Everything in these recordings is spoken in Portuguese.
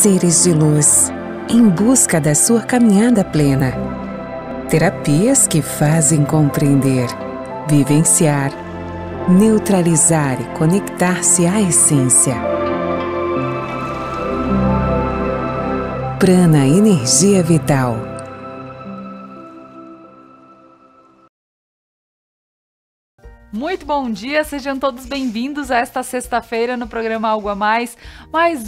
Seres de luz, em busca da sua caminhada plena. Terapias que fazem compreender, vivenciar, neutralizar e conectar-se à essência. Prana Energia Vital. Muito bom dia, sejam todos bem-vindos a esta sexta-feira no programa Algo a Mais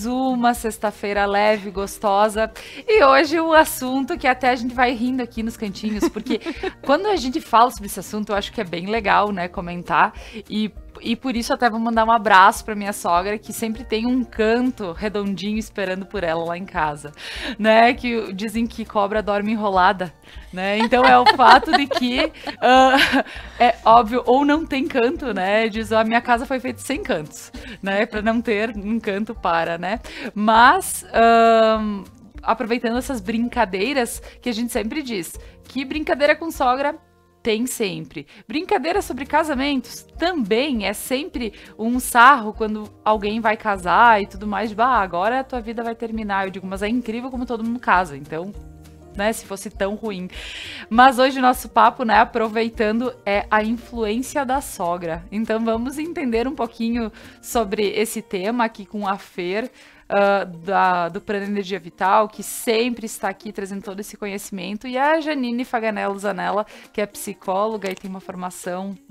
uma sexta-feira leve, gostosa, e hoje o assunto que até a gente vai rindo aqui nos cantinhos, porque quando a gente fala sobre esse assunto, eu acho que é bem legal, né, comentar, e por isso até vou mandar um abraço para minha sogra, que sempre tem um canto redondinho esperando por ela lá em casa, né? Que dizem que cobra dorme enrolada, né? Então é o fato de que é óbvio, ou não tem canto, né? Diz, a minha casa foi feita sem cantos, né? Para não ter um canto para, né? Mas aproveitando essas brincadeiras que a gente sempre diz, que brincadeira com sogra tem sempre. Brincadeira sobre casamentos também é sempre um sarro quando alguém vai casar e tudo mais. Agora a tua vida vai terminar. Eu digo, mas é incrível como todo mundo casa, então, né, se fosse tão ruim. Mas hoje o nosso papo, né, aproveitando, é a influência da sogra. Então vamos entender um pouquinho sobre esse tema aqui com a Fer, do Prana Energia Vital, que sempre está aqui trazendo todo esse conhecimento, e a Janine Faganello Zanella, que é psicóloga e tem uma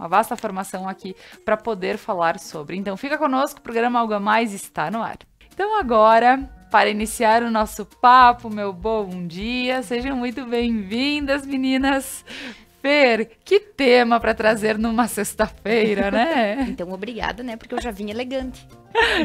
vasta formação aqui para poder falar sobre. Então fica conosco, o programa Algo a Mais está no ar. Então agora, para iniciar o nosso papo, meu bom dia, sejam muito bem-vindas, meninas. Fer, que tema para trazer numa sexta-feira, né? Então, obrigada, né? Porque eu já vim elegante.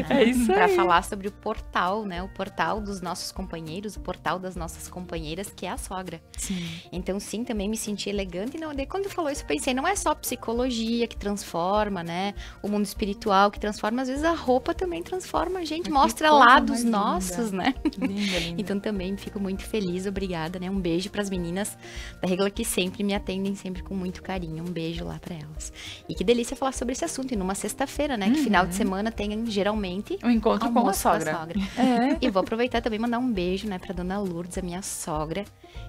É isso aí. Para falar sobre o portal, né? O portal dos nossos companheiros, o portal das nossas companheiras, que é a sogra. Sim. Então, sim, também me senti elegante. Não, daí quando falou isso, eu pensei, não é só psicologia que transforma, né? O mundo espiritual que transforma, às vezes a roupa também transforma a gente, mostra lados nossos, né? Linda. Então, também fico muito feliz, obrigada, né? Um beijo para as meninas da Regla que sempre me atendem, sempre com muito carinho. Um beijo lá para elas. E que delícia falar sobre esse assunto. E numa sexta-feira, né? Que final de semana tem geralmente um encontro com a sogra. É. E vou aproveitar também e mandar um beijo, né, pra dona Lourdes, a minha sogra.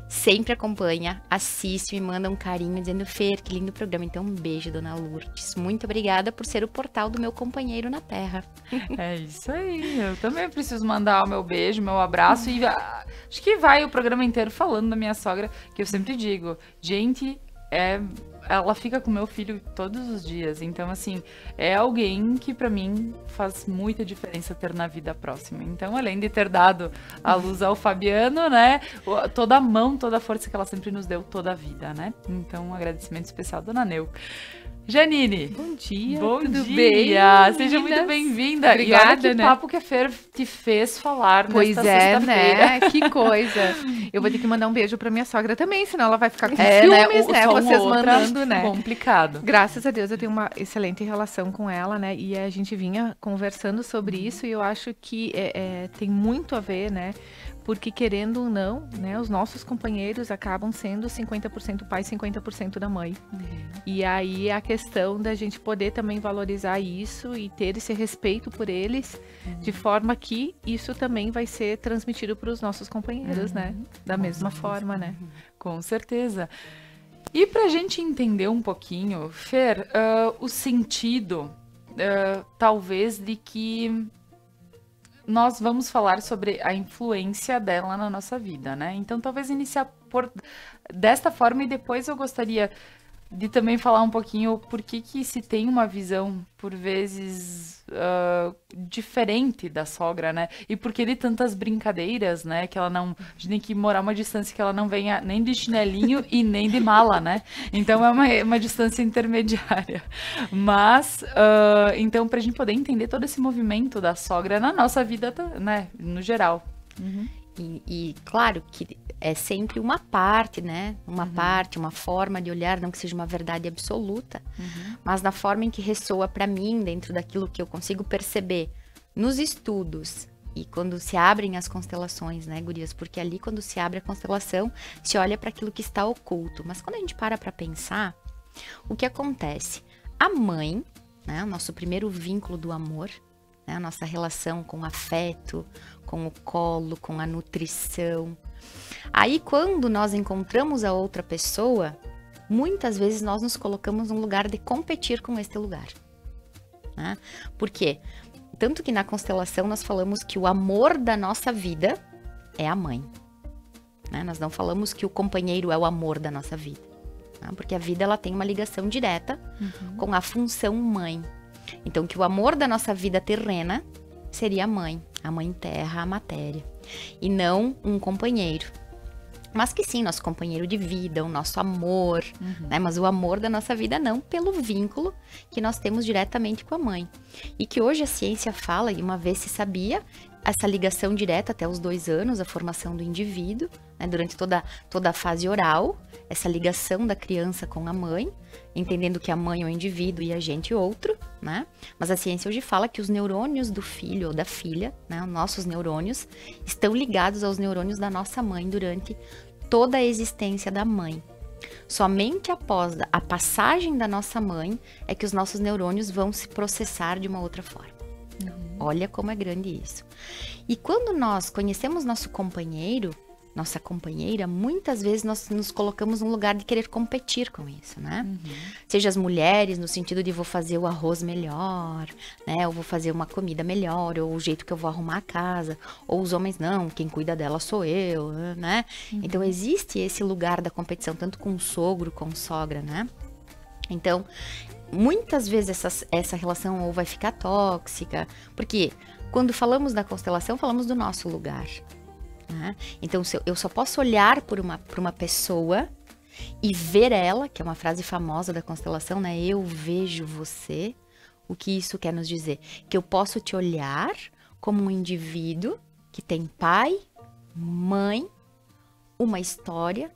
Sempre acompanha, assiste, me manda um carinho dizendo, Fer, que lindo programa. Então, um beijo, dona Lourdes. Muito obrigada por ser o portal do meu companheiro na Terra. É isso aí. Eu também preciso mandar o meu beijo, meu abraço. E acho que vai o programa inteiro falando da minha sogra, que eu sempre digo, gente, ela fica com meu filho todos os dias, então assim, é alguém que pra mim faz muita diferença ter na vida próxima. Então, além de ter dado a luz ao Fabiano, né, toda a mão, toda a força que ela sempre nos deu toda a vida, né? Então, um agradecimento especial, dona Neu. Janine. Bom dia, tudo bem? Seja muito bem-vinda. Obrigada, e olha que né? papo que a Fer te fez falar nesta sexta-feira. Né? Que coisa. Eu vou ter que mandar um beijo pra minha sogra também, senão ela vai ficar com né? ciúmes, né? Vocês mandando, né? Complicado. Graças a Deus eu tenho uma excelente relação com ela, né? E a gente vinha conversando sobre isso e eu acho que tem muito a ver, né? Porque, querendo ou não, né, os nossos companheiros acabam sendo 50% pai, 50% da mãe. E aí a questão da gente poder também valorizar isso e ter esse respeito por eles, de forma que isso também vai ser transmitido para os nossos companheiros, né? Da mesma forma, né? Com certeza. E pra gente entender um pouquinho, Fer, o sentido, talvez, de que nós vamos falar sobre a influência dela na nossa vida, né? Então, talvez iniciar desta forma e depois eu gostaria de também falar um pouquinho por que se tem uma visão, por vezes, diferente da sogra, né? E por que de tantas brincadeiras, né? Que ela não... A gente tem que morar uma distância que ela não venha nem de chinelinho e nem de mala, né? Então, é uma distância intermediária. Mas, então, pra gente poder entender todo esse movimento da sogra na nossa vida, né? No geral. E claro que é sempre uma parte, né? Uma parte, uma forma de olhar, não que seja uma verdade absoluta, mas na forma em que ressoa para mim, dentro daquilo que eu consigo perceber nos estudos e quando se abrem as constelações, né, gurias? Porque ali, quando se abre a constelação, se olha para aquilo que está oculto. Mas quando a gente para pensar, o que acontece? A mãe, né, o nosso primeiro vínculo do amor, né? A nossa relação com o afeto, com o colo, com a nutrição. Aí, quando nós encontramos a outra pessoa, muitas vezes nós nos colocamos num lugar de competir com este lugar, né? Por quê? Tanto que na constelação nós falamos que o amor da nossa vida é a mãe, né? Nós não falamos que o companheiro é o amor da nossa vida, né? Porque a vida ela tem uma ligação direta com a função mãe. Então, que o amor da nossa vida terrena seria a mãe terra, a matéria, e não um companheiro. Mas que sim, nosso companheiro de vida, o nosso amor, né? Mas o amor da nossa vida não, pelo vínculo que nós temos diretamente com a mãe. E que hoje a ciência fala, e uma vez se sabia, essa ligação direta até os 2 anos, a formação do indivíduo, né? Durante toda a fase oral, essa ligação da criança com a mãe, entendendo que a mãe é um indivíduo e a gente outro, né? Mas a ciência hoje fala que os neurônios do filho ou da filha, né? Os nossos neurônios, estão ligados aos neurônios da nossa mãe durante toda a existência da mãe. Somente após a passagem da nossa mãe é que os nossos neurônios vão se processar de uma outra forma. Olha como é grande isso. E quando nós conhecemos nosso companheiro, nossa companheira, muitas vezes nós nos colocamos num lugar de querer competir com isso, né? Seja as mulheres, no sentido de vou fazer o arroz melhor, né? Ou vou fazer uma comida melhor, ou o jeito que eu vou arrumar a casa. Ou os homens, não, quem cuida dela sou eu, né? Então, existe esse lugar da competição, tanto com o sogro, com a sogra, né? Então, muitas vezes essa relação ou vai ficar tóxica, porque quando falamos da constelação, falamos do nosso lugar, né? Então, eu só posso olhar por uma pessoa e ver ela, que é uma frase famosa da constelação, né? Eu vejo você. O que isso quer nos dizer? Que eu posso te olhar como um indivíduo que tem pai, mãe, uma história,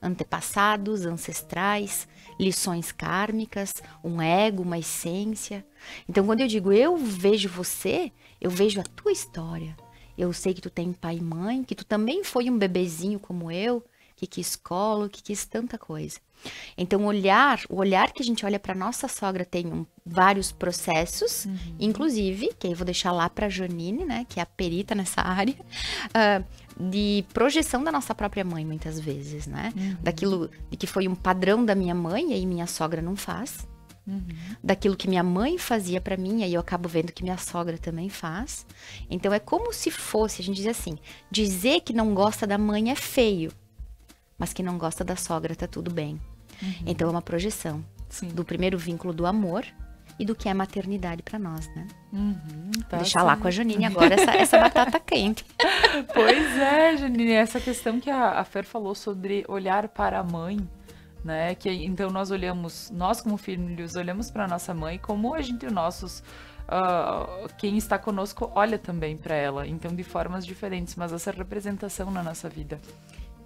antepassados, ancestrais, lições kármicas, um ego, uma essência. Então, quando eu digo eu vejo você, eu vejo a tua história. Eu sei que tu tem pai e mãe, que tu também foi um bebezinho como eu, que quis colo, que quis tanta coisa. Então, o olhar que a gente olha para nossa sogra tem vários processos, inclusive, que aí eu vou deixar lá para a Janine, né, que é a perita nessa área, de projeção da nossa própria mãe, muitas vezes, né? Daquilo que foi um padrão da minha mãe, e aí minha sogra não faz. Daquilo que minha mãe fazia para mim, aí eu acabo vendo que minha sogra também faz. Então, é como se fosse, a gente diz assim, dizer que não gosta da mãe é feio, mas que não gosta da sogra tá tudo bem. Então, é uma projeção do primeiro vínculo do amor e do que é maternidade para nós, né? Tá, deixar lá com a Janine agora essa batata quente. Pois é, Janine, essa questão que a Fer falou sobre olhar para a mãe, né? Que então nós como filhos, olhamos para nossa mãe, como a gente, quem está conosco olha também para ela, então de formas diferentes, mas essa representação na nossa vida.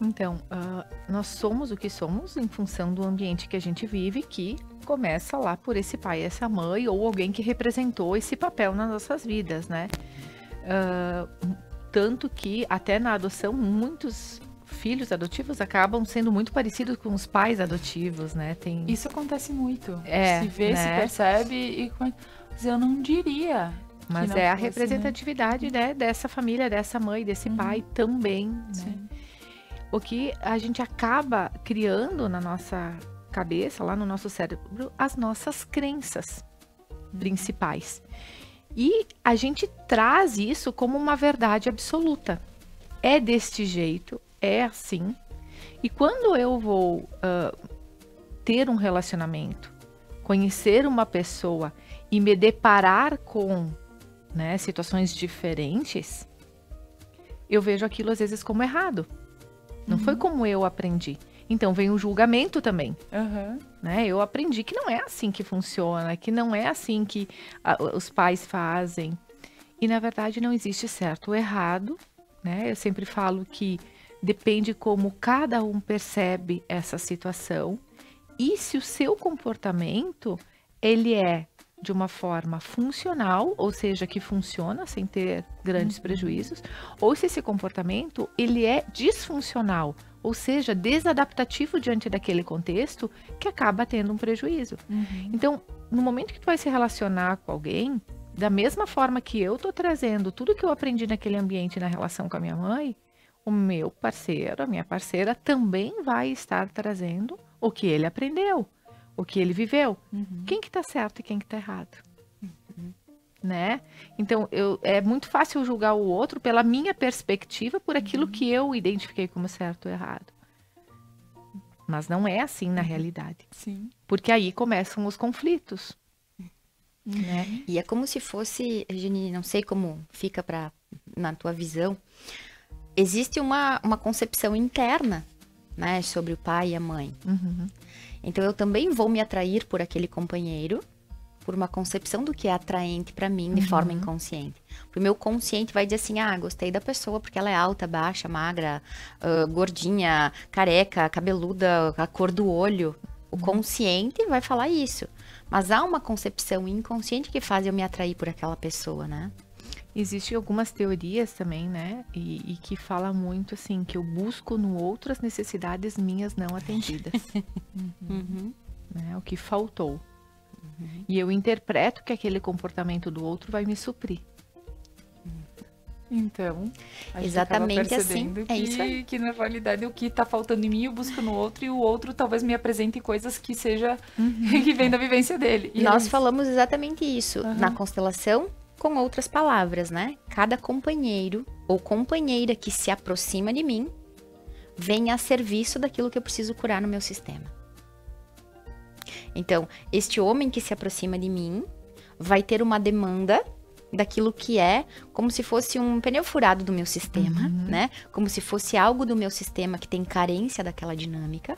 Então, nós somos o que somos em função do ambiente que a gente vive, que começa lá por esse pai, essa mãe, ou alguém que representou esse papel nas nossas vidas, né? Tanto que até na adoção, muitos filhos adotivos acabam sendo muito parecidos com os pais adotivos, né? Isso acontece muito. Se vê, né? se percebe, mas eu não diria. Mas é a representatividade, né, dessa família, dessa mãe, desse pai também, né? O que a gente acaba criando na nossa cabeça, lá no nosso cérebro, as nossas crenças principais. E a gente traz isso como uma verdade absoluta. É deste jeito, é assim. E quando eu vou ter um relacionamento, conhecer uma pessoa e me deparar com, né, situações diferentes, eu vejo aquilo às vezes como errado. Não foi como eu aprendi. Então vem o julgamento também. Né? Eu aprendi que não é assim que funciona, que não é assim que os pais fazem. E na verdade não existe certo ou errado, né? Eu sempre falo que depende como cada um percebe essa situação e se o seu comportamento ele é de uma forma funcional, ou seja, que funciona sem ter grandes prejuízos, ou se esse comportamento ele é disfuncional, ou seja, desadaptativo diante daquele contexto, que acaba tendo um prejuízo. Então, no momento que tu vai se relacionar com alguém, da mesma forma que eu tô trazendo tudo que eu aprendi naquele ambiente na relação com a minha mãe, o meu parceiro, a minha parceira também vai estar trazendo o que ele aprendeu, o que ele viveu. Quem que tá certo e quem que tá errado? Né? Então, é muito fácil julgar o outro pela minha perspectiva, por aquilo que eu identifiquei como certo ou errado. Mas não é assim na realidade. Sim. Porque aí começam os conflitos. Né? E é como se fosse, Janine, não sei como fica na tua visão, existe uma concepção interna, né, sobre o pai e a mãe. Então, eu também vou me atrair por aquele companheiro, por uma concepção do que é atraente para mim de forma inconsciente. O meu consciente vai dizer assim, gostei da pessoa porque ela é alta, baixa, magra, gordinha, careca, cabeluda, a cor do olho. O consciente vai falar isso. Mas há uma concepção inconsciente que faz eu me atrair por aquela pessoa, né? Existem algumas teorias também, né? E que fala muito assim, que eu busco no outro as necessidades minhas não atendidas. Né? O que faltou. E eu interpreto que aquele comportamento do outro vai me suprir. Então, a gente exatamente acaba percebendo assim, é isso aí. Que na realidade o que tá faltando em mim eu busco no outro, e o outro talvez me apresente coisas que seja que vem da vivência dele. E nós falamos exatamente isso na constelação, com outras palavras, né? Cada companheiro ou companheira que se aproxima de mim vem a serviço daquilo que eu preciso curar no meu sistema. Então, este homem que se aproxima de mim vai ter uma demanda daquilo que é como se fosse um pneu furado do meu sistema, né? Como se fosse algo do meu sistema que tem carência daquela dinâmica,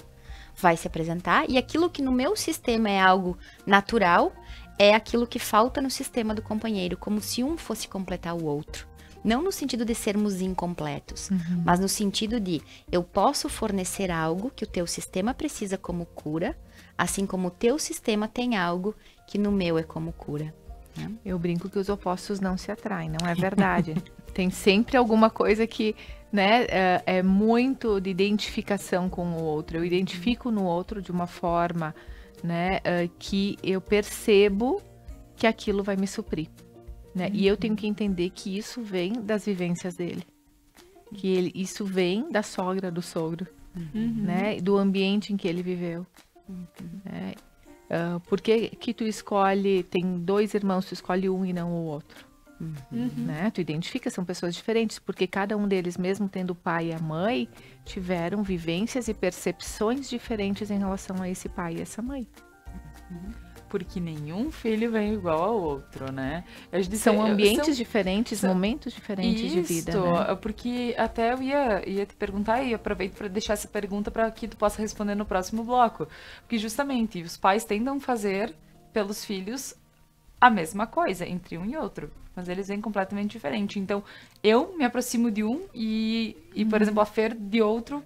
vai se apresentar. E aquilo que no meu sistema é algo natural, é aquilo que falta no sistema do companheiro, como se um fosse completar o outro. Não no sentido de sermos incompletos, mas no sentido de eu posso fornecer algo que o teu sistema precisa como cura, assim como o teu sistema tem algo que no meu é como cura. Né? Eu brinco que os opostos não se atraem, não é verdade? Tem sempre alguma coisa que, né, é muito de identificação com o outro. Eu identifico no outro de uma forma, né, que eu percebo que aquilo vai me suprir. Né? E eu tenho que entender que isso vem das vivências dele. Que isso vem da sogra, do sogro. Né? Do ambiente em que ele viveu. Né? Por que tu escolhe, tem 2 irmãos, tu escolhe um e não o outro? Né? Tu identifica, são pessoas diferentes, porque cada um deles, mesmo tendo o pai e a mãe, tiveram vivências e percepções diferentes em relação a esse pai e essa mãe. Porque nenhum filho vem igual ao outro, né? São ambientes diferentes, momentos diferentes de vida, né? Porque até eu ia te perguntar, e aproveito para deixar essa pergunta para que tu possa responder no próximo bloco. Porque justamente os pais tentam fazer pelos filhos a mesma coisa entre um e outro, mas eles vêm completamente diferente. Então, eu me aproximo de um e por exemplo, a Fer de outro,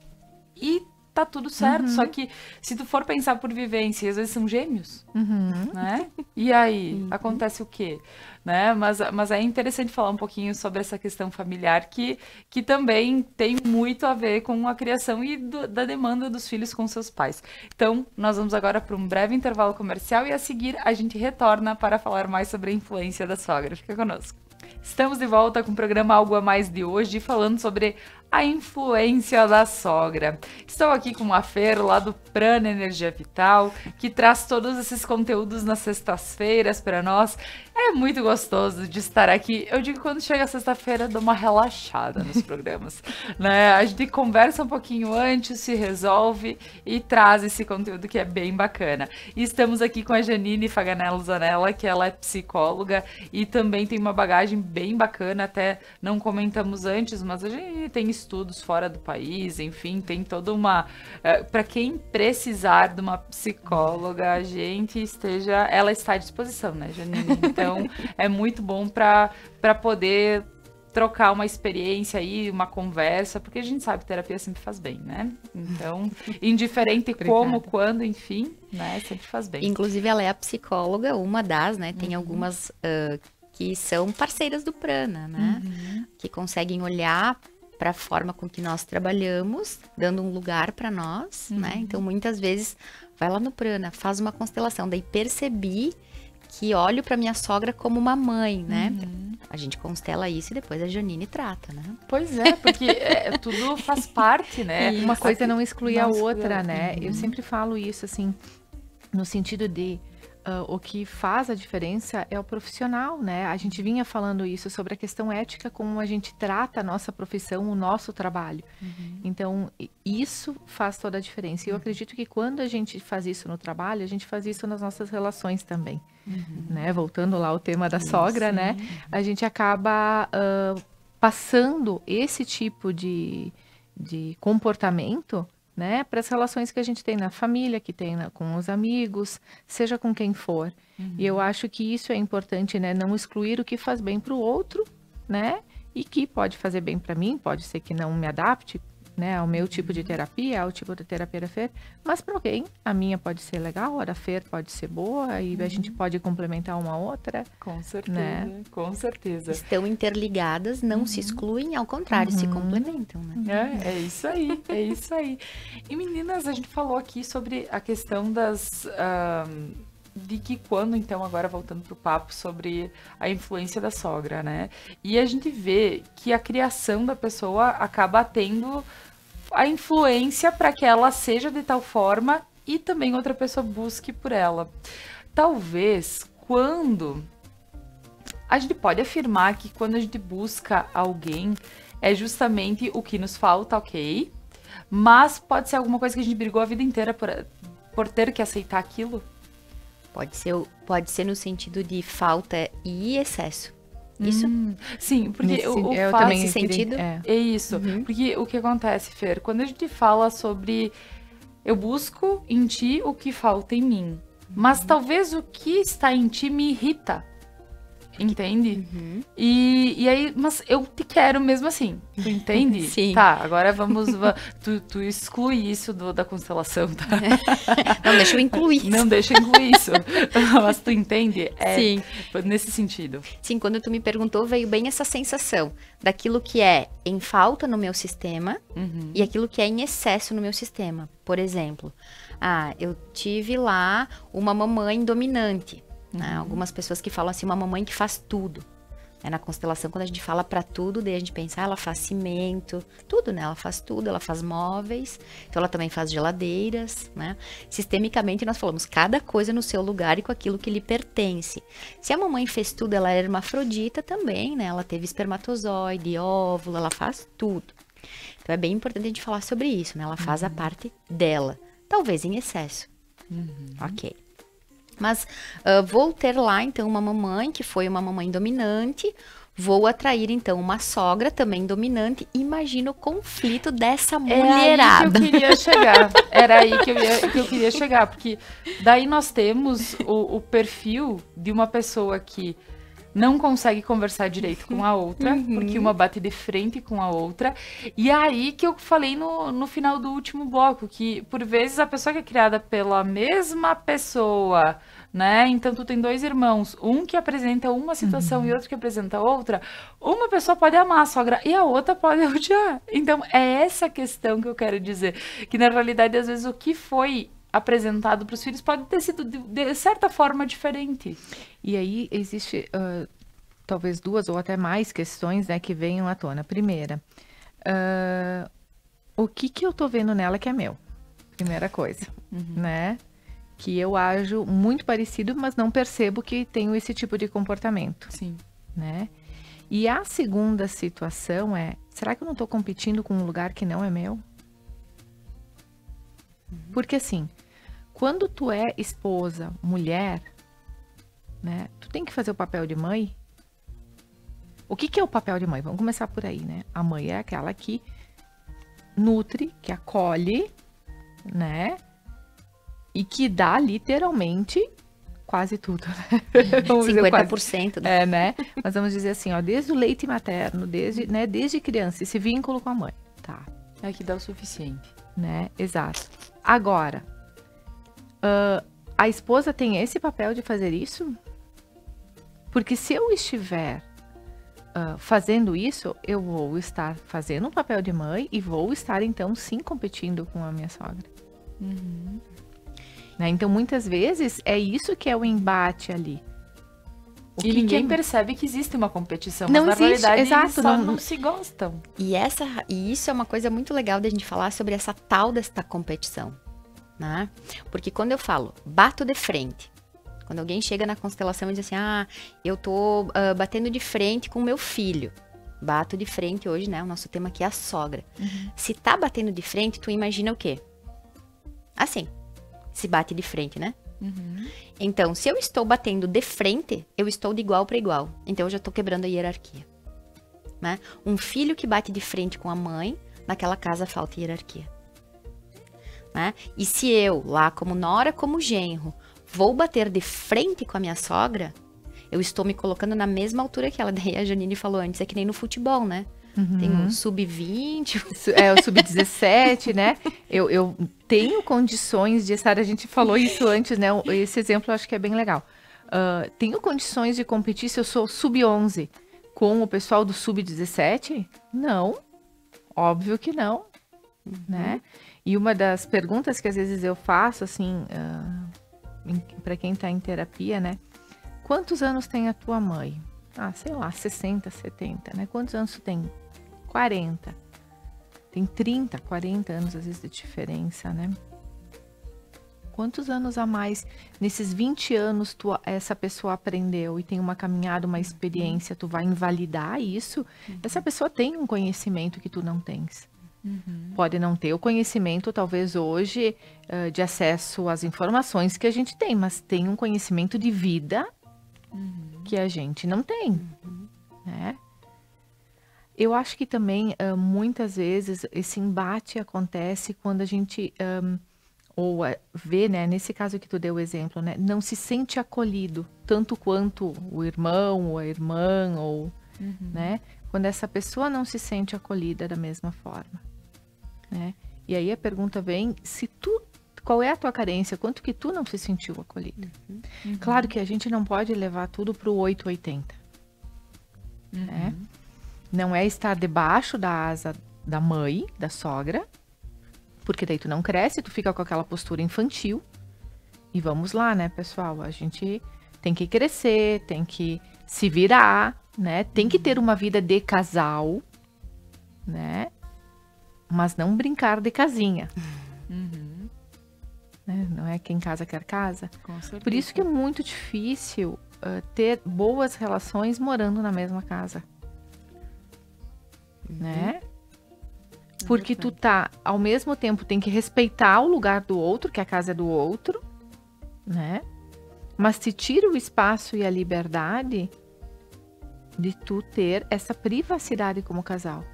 e tá tudo certo, só que se tu for pensar por vivência, às vezes são gêmeos, né? E aí, acontece o quê? Né? Mas é interessante falar um pouquinho sobre essa questão familiar que também tem muito a ver com a criação e da demanda dos filhos com seus pais. Então, nós vamos agora para um breve intervalo comercial e a seguir a gente retorna para falar mais sobre a influência da sogra. Fica conosco. Estamos de volta com o programa Algo a Mais de hoje, falando sobre a influência da sogra. Estou aqui com a Fer, lá do Prana Energia Vital, que traz todos esses conteúdos nas sextas-feiras para nós. É muito gostoso de estar aqui. Eu digo que quando chega a sexta-feira, dou uma relaxada nos programas. Né? A gente conversa um pouquinho antes, se resolve e traz esse conteúdo que é bem bacana. E estamos aqui com a Janine Faganello Zanella, que ela é psicóloga e também tem uma bagagem bem bacana, até não comentamos antes, mas a gente tem estudos fora do país, enfim, tem toda uma... para quem precisar de uma psicóloga, ela está à disposição, né, Janine? Então, é muito bom para poder trocar uma experiência aí, uma conversa, porque a gente sabe que terapia sempre faz bem, né? Então, indiferente como, quando, enfim, né, sempre faz bem. Inclusive, ela é a psicóloga, uma das, né? Tem algumas que são parceiras do Prana, né? Que conseguem olhar para a forma com que nós trabalhamos, dando um lugar para nós, né? Então, muitas vezes, vai lá no Prana, faz uma constelação. Daí, percebi que olho para minha sogra como uma mãe, né? A gente constela isso e depois a Janine trata, né? Pois é, porque tudo faz parte, né? Uma coisa não exclui a Não exclui outra, a- né? Eu sempre falo isso, assim, no sentido de o que faz a diferença é o profissional, né? A gente vinha falando isso sobre a questão ética, como a gente trata a nossa profissão, o nosso trabalho. Então, isso faz toda a diferença. E eu acredito que quando a gente faz isso no trabalho, a gente faz isso nas nossas relações também, né? Voltando lá ao tema da sogra, né? A gente acaba passando esse tipo de comportamento, né, para as relações que a gente tem na família, que tem com os amigos, seja com quem for. E eu acho que isso é importante, né, não excluir o que faz bem para o outro, né, e que pode fazer bem para mim, pode ser que não me adapte, né, ao meu tipo de terapia, ao tipo de terapia da Fer, mas para alguém, a minha pode ser legal, a da Fer pode ser boa, e a gente pode complementar uma outra. Com certeza, Né? com certeza. Estão interligadas, não se excluem, ao contrário, se complementam, né? É isso aí, é isso aí. E meninas, a gente falou aqui sobre a questão de que quando, então, agora voltando pro papo sobre a influência da sogra, né? E a gente vê que a criação da pessoa acaba tendo a influência para que ela seja de tal forma e também outra pessoa busque por ela. Talvez quando a gente pode afirmar que quando a gente busca alguém é justamente o que nos falta, ok? Mas pode ser alguma coisa que a gente brigou a vida inteira por ter que aceitar aquilo? Pode ser no sentido de falta e excesso. Isso? Sim, porque Nesse sen- o eu fato também nesse queria- sentido? é isso. Porque o que acontece, Fer, quando a gente fala sobre eu busco em ti o que falta em mim, mas talvez o que está em ti me irrita. Entende? E aí, mas eu te quero mesmo assim. Tu entende? Sim. Tá, agora vamos. Tu exclui isso da constelação, tá? Não, deixa eu incluir isso. Não deixa incluir isso. Mas tu entende? Sim. Nesse sentido. Sim, quando tu me perguntou, veio bem essa sensação daquilo que é em falta no meu sistema e aquilo que é em excesso no meu sistema. Por exemplo, eu tive lá uma mamãe dominante. Né? Algumas pessoas que falam assim, uma mamãe que faz tudo. Na constelação, quando a gente fala pra tudo, daí a gente pensa, ela faz cimento, tudo, né? Ela faz tudo, ela faz móveis, então ela também faz geladeiras, né? Sistemicamente nós falamos cada coisa no seu lugar e com aquilo que lhe pertence. Se a mamãe fez tudo, ela era hermafrodita também, né? Ela teve espermatozoide, óvulo, ela faz tudo. Então é bem importante a gente falar sobre isso, né? Ela faz a parte dela, talvez em excesso. Ok. Mas vou ter lá, então, uma mamãe que foi uma mamãe dominante. Vou atrair, então, uma sogra também dominante. Imagina o conflito dessa mulherada. É aí que eu queria chegar. Era aí que eu queria chegar. Porque daí nós temos o perfil de uma pessoa que não consegue conversar direito com a outra, porque uma bate de frente com a outra. E aí que eu falei no final do último bloco, que por vezes a pessoa que é criada pela mesma pessoa, né? Então tu tem dois irmãos, um que apresenta uma situação e outro que apresenta outra. Uma pessoa pode amar a sogra e a outra pode odiar. Então é essa questão que eu quero dizer, que na realidade às vezes o que foi apresentado para os filhos pode ter sido de certa forma diferente. E aí existe talvez duas ou até mais questões, né, que venham à tona. Primeira, o que eu tô vendo nela que é meu? Primeira coisa, né? Que eu ajo muito parecido, mas não percebo que tenho esse tipo de comportamento, Sim. né? E a segunda situação é, será que eu não tô competindo com um lugar que não é meu? Porque assim, quando tu é esposa, mulher, né? Tu tem que fazer o papel de mãe. O que é o papel de mãe? Vamos começar por aí, né? A mãe é aquela que nutre, que acolhe, né? E que dá literalmente quase tudo, né? Vamos dizer, 50%. Né? né? Mas vamos dizer assim, ó, desde o leite materno, desde criança, esse vínculo com a mãe, tá? É que dá o suficiente. Né? Exato. Agora, a esposa tem esse papel de fazer isso? Porque se eu estiver fazendo isso, eu vou estar fazendo um papel de mãe e vou estar, então, sim, competindo com a minha sogra. Né? Então, muitas vezes, é isso que é o embate ali. E ninguém percebe que existe uma competição, Não mas na existe, realidade exato, eles só não se gostam. E isso é uma coisa muito legal da gente falar sobre essa tal desta competição, né? Porque quando eu falo, bato de frente, quando alguém chega na constelação e diz assim, eu tô batendo de frente com meu filho. Bato de frente hoje, né? O nosso tema aqui é a sogra. Se tá batendo de frente, tu imagina o quê? Assim, se bate de frente, né? Então, se eu estou batendo de frente, eu estou de igual para igual. Então, eu já estou quebrando a hierarquia, né? Um filho que bate de frente com a mãe, naquela casa falta hierarquia, né? E se eu, lá como nora, como genro, vou bater de frente com a minha sogra, eu estou me colocando na mesma altura que ela. Daí a Janine falou antes, é que nem no futebol, né? Tem o sub-20. O sub-17, né? Eu tenho condições de estar... A gente falou isso antes, né? Esse exemplo eu acho que é bem legal. Tenho condições de competir se eu sou sub-11 com o pessoal do sub-17? Não. Óbvio que não. Né? E uma das perguntas que às vezes eu faço, assim, para quem está em terapia, né? Quantos anos tem a tua mãe? Sei lá, 60, 70, né? Quantos anos tu tem? 40. Tem 30, 40 anos, às vezes, de diferença, né? Quantos anos a mais nesses 20 anos essa pessoa aprendeu e tem uma caminhada, uma experiência, tu vai invalidar isso? Essa pessoa tem um conhecimento que tu não tens. Pode não ter o conhecimento, talvez hoje, de acesso às informações que a gente tem, mas tem um conhecimento de vida que a gente não tem, né? Eu acho que também, muitas vezes, esse embate acontece quando a gente, vê, né, nesse caso que tu deu o exemplo, né, não se sente acolhido, tanto quanto o irmão ou a irmã, ou, né, quando essa pessoa não se sente acolhida da mesma forma, né? E aí a pergunta vem, qual é a tua carência? Quanto que tu não se sentiu acolhida? Claro que a gente não pode levar tudo para o 880. Né? Não é estar debaixo da asa da mãe, da sogra, porque daí tu não cresce, tu fica com aquela postura infantil. E vamos lá, né, pessoal? A gente tem que crescer, tem que se virar, né? Tem que ter uma vida de casal, né? Mas não brincar de casinha. Não é quem casa quer casa. Por isso que é muito difícil ter boas relações morando na mesma casa. Né? Porque tu ao mesmo tempo, tem que respeitar o lugar do outro, que a casa é do outro, né? Mas te tira o espaço e a liberdade de tu ter essa privacidade como casal.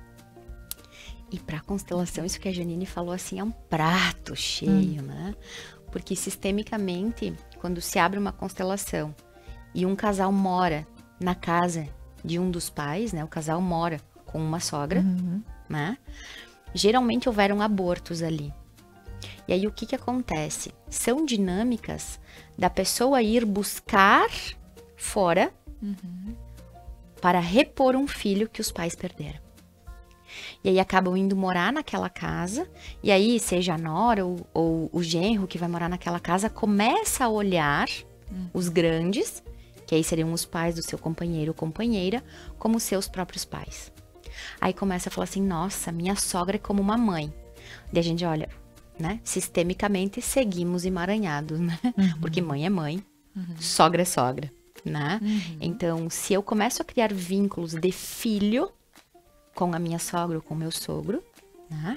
E para a constelação, isso que a Janine falou, assim, é um prato cheio, né? Porque sistemicamente, quando se abre uma constelação e um casal mora na casa de um dos pais, né? O casal mora com uma sogra, né? Geralmente houveram abortos ali. E aí o que acontece? São dinâmicas da pessoa ir buscar fora para repor um filho que os pais perderam. E aí acabam indo morar naquela casa, e aí seja a nora ou o genro que vai morar naquela casa, começa a olhar os grandes, que aí seriam os pais do seu companheiro ou companheira, como seus próprios pais. Aí começa a falar assim, nossa, minha sogra é como uma mãe. Daí a gente olha, né, sistemicamente seguimos emaranhados, né? Porque mãe é mãe, sogra é sogra, né? Então, se eu começo a criar vínculos de filho com a minha sogra ou com o meu sogro, né?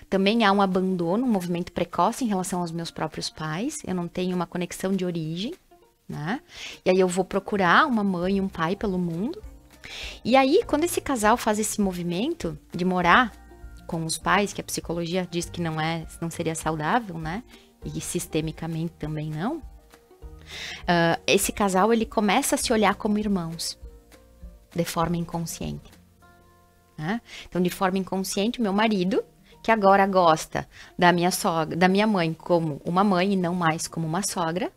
Também há um abandono, um movimento precoce em relação aos meus próprios pais. Eu não tenho uma conexão de origem, né? E aí eu vou procurar uma mãe e um pai pelo mundo. E aí, quando esse casal faz esse movimento de morar com os pais, que a psicologia diz que não seria saudável, né? E sistemicamente também não. Esse casal, ele começa a se olhar como irmãos, de forma inconsciente. Então, de forma inconsciente, o meu marido, que agora gosta da minha sogra, da minha mãe como uma mãe e não mais como uma sogra,